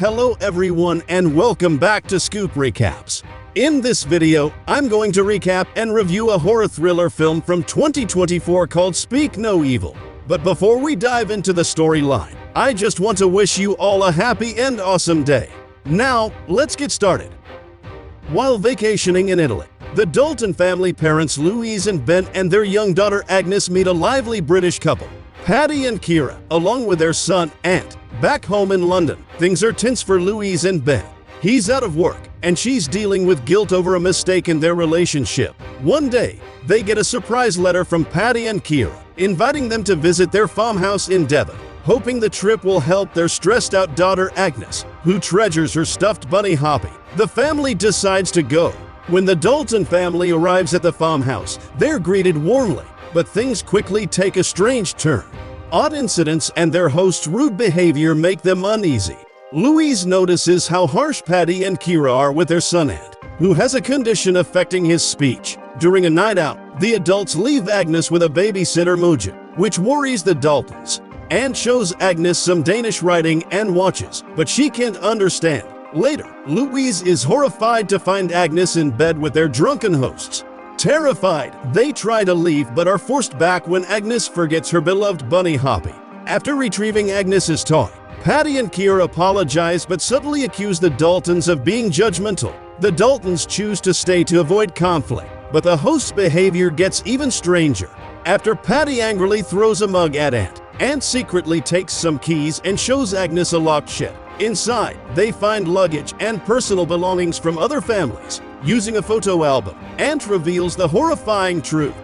Hello everyone and welcome back to Scoop Recaps. In this video, I'm going to recap and review a horror thriller film from 2024 called Speak No Evil. But before we dive into the storyline, I just want to wish you all a happy and awesome day. Now, let's get started. While vacationing in Italy, the Dalton family parents Louise and Ben and their young daughter Agnes meet a lively British couple, Patty and Kira, along with their son, Ant. Back home in London, things are tense for Louise and Ben. He's out of work, and she's dealing with guilt over a mistake in their relationship. One day, they get a surprise letter from Patty and Kira, inviting them to visit their farmhouse in Devon, hoping the trip will help their stressed-out daughter Agnes, who treasures her stuffed bunny Hoppy. The family decides to go. When the Dalton family arrives at the farmhouse, they're greeted warmly, but things quickly take a strange turn. Odd incidents and their host's rude behavior make them uneasy. Louise notices how harsh Patty and Kira are with their son Ant, who has a condition affecting his speech. During a night out, the adults leave Agnes with a babysitter Muja, which worries the Daltons. Ant shows Agnes some Danish writing and watches, but she can't understand. Later, Louise is horrified to find Agnes in bed with their drunken hosts. Terrified, they try to leave but are forced back when Agnes forgets her beloved bunny Hoppy. After retrieving Agnes's toy, Patty and Kira apologize but subtly accuse the Daltons of being judgmental. The Daltons choose to stay to avoid conflict, but the host's behavior gets even stranger. After Patty angrily throws a mug at Ant secretly takes some keys and shows Agnes a locked shed. Inside, they find luggage and personal belongings from other families. Using a photo album, Ant reveals the horrifying truth.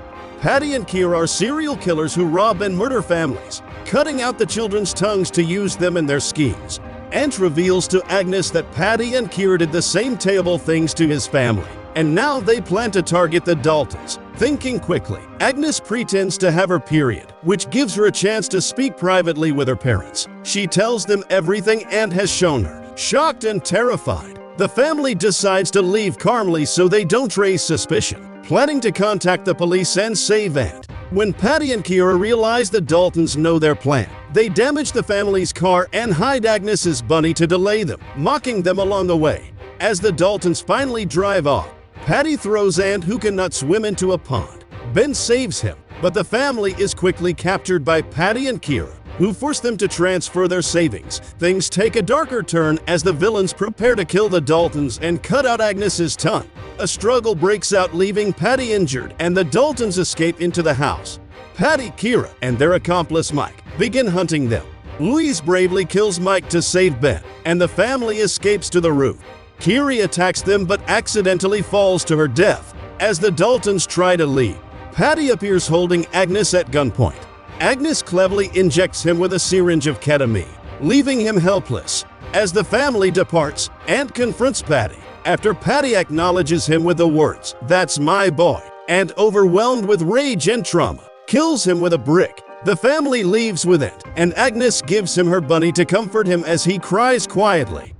Patty and Kira are serial killers who rob and murder families, cutting out the children's tongues to use them in their schemes. Ant reveals to Agnes that Patty and Kira did the same terrible things to his family, and now they plan to target the Daltons. Thinking quickly, Agnes pretends to have her period, which gives her a chance to speak privately with her parents. She tells them everything Ant has shown her. Shocked and terrified, the family decides to leave calmly so they don't raise suspicion, planning to contact the police and save Ant. When Patty and Kira realize the Daltons know their plan, they damage the family's car and hide Agnes's bunny to delay them, mocking them along the way. As the Daltons finally drive off, Patty throws Ant, who cannot swim, into a pond. Ben saves him, but the family is quickly captured by Patty and Kira, who force them to transfer their savings. Things take a darker turn as the villains prepare to kill the Daltons and cut out Agnes's tongue. A struggle breaks out, leaving Patty injured, and the Daltons escape into the house. Patty, Kira, and their accomplice Mike begin hunting them. Louise bravely kills Mike to save Ben, and the family escapes to the roof. Kira attacks them but accidentally falls to her death. As the Daltons try to leave, Patty appears holding Agnes at gunpoint. Agnes cleverly injects him with a syringe of ketamine, leaving him helpless. As the family departs, Ant confronts Patty. After Patty acknowledges him with the words, "That's my boy," and overwhelmed with rage and trauma, kills him with a brick. The family leaves with Ant, and Agnes gives him her bunny to comfort him as he cries quietly.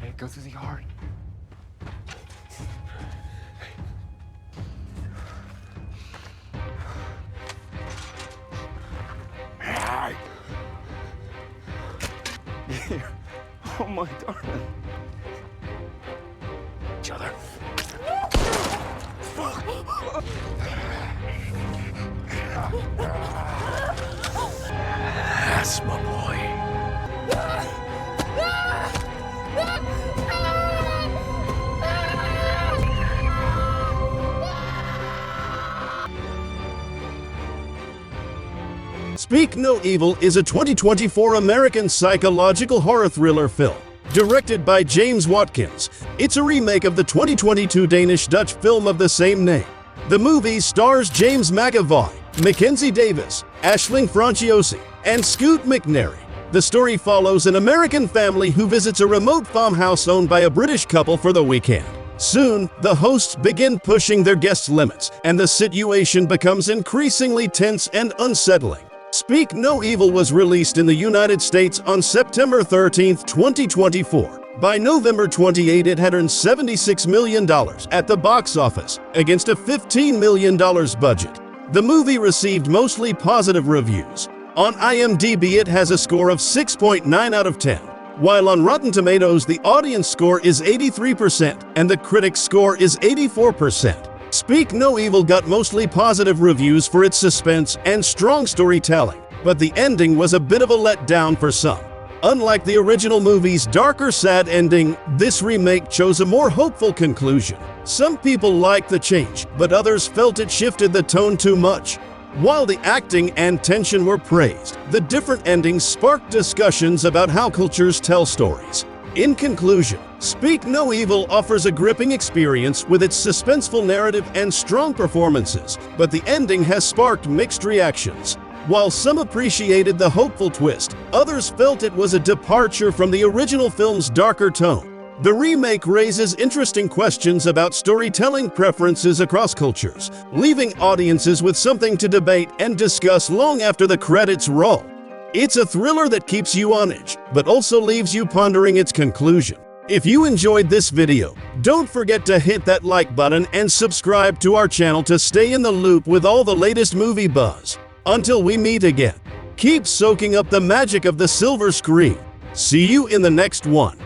Hey, go through the yard. Hey. Oh my darling. Each other. That's my boy. Speak No Evil is a 2024 American psychological horror thriller film. Directed by James Watkins, it's a remake of the 2022 Danish-Dutch film of the same name. The movie stars James McAvoy, Mackenzie Davis, Aisling Franciosi, and Scoot McNairy. The story follows an American family who visits a remote farmhouse owned by a British couple for the weekend. Soon, the hosts begin pushing their guests' limits, and the situation becomes increasingly tense and unsettling. Speak No Evil was released in the United States on September 13, 2024. By November 28, it had earned $76 million at the box office, against a $15 million budget. The movie received mostly positive reviews. On IMDb, it has a score of 6.9 out of 10. while on Rotten Tomatoes the audience score is 83% and the critic score is 84%. Speak No Evil got mostly positive reviews for its suspense and strong storytelling, but the ending was a bit of a letdown for some. Unlike the original movie's darker, sad ending, this remake chose a more hopeful conclusion. Some people liked the change, but others felt it shifted the tone too much. While the acting and tension were praised, the different endings sparked discussions about how cultures tell stories. In conclusion, Speak No Evil offers a gripping experience with its suspenseful narrative and strong performances, but the ending has sparked mixed reactions. While some appreciated the hopeful twist, others felt it was a departure from the original film's darker tone. The remake raises interesting questions about storytelling preferences across cultures, leaving audiences with something to debate and discuss long after the credits roll. It's a thriller that keeps you on edge, but also leaves you pondering its conclusion. If you enjoyed this video, don't forget to hit that like button and subscribe to our channel to stay in the loop with all the latest movie buzz. Until we meet again, keep soaking up the magic of the silver screen. See you in the next one.